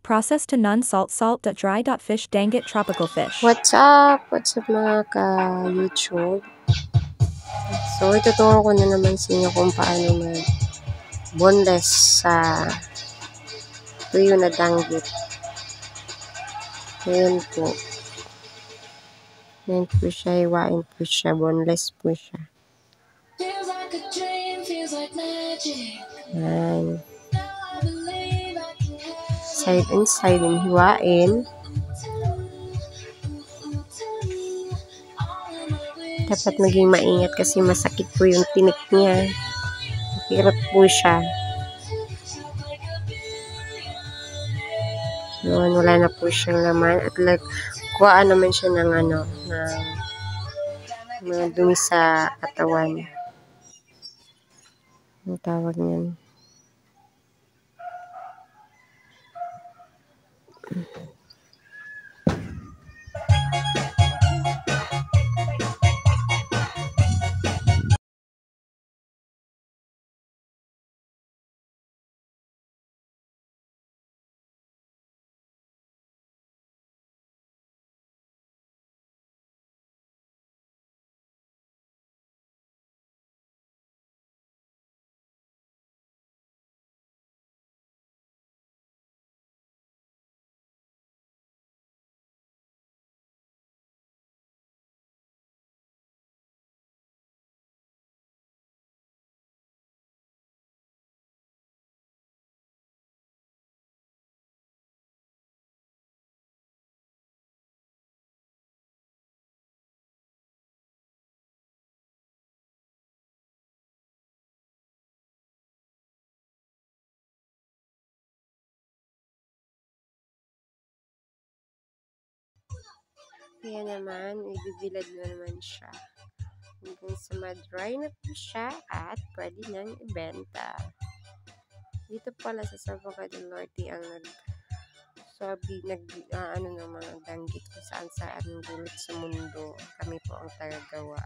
Processed to non-salt salt.dry.fish danggit tropical fish. What's up? What's up mga ka-YouTube? So, ituturo ko na naman sa inyo kung paano mag-boneless sa tuyo na danggit. Ayan po. Ayan po siya, iwain po siya, boneless po siya. Ayan. Side and side and hiwain. Dapat maging maingat kasi masakit po yung tinik niya. Hirap po siya. Yun, wala na po siyang laman. At kuhaan naman siya ng mga dumi sa katawan. Ang tawag niyan. Kaya naman, ibibilad na naman siya. Hanggang sa ma-dry na po siya at pwede nang ibenta. Dito pala sa Sabca del Norte ang ng mga danggit kung saan saan dulot sa mundo. Kami po ang tagagawa.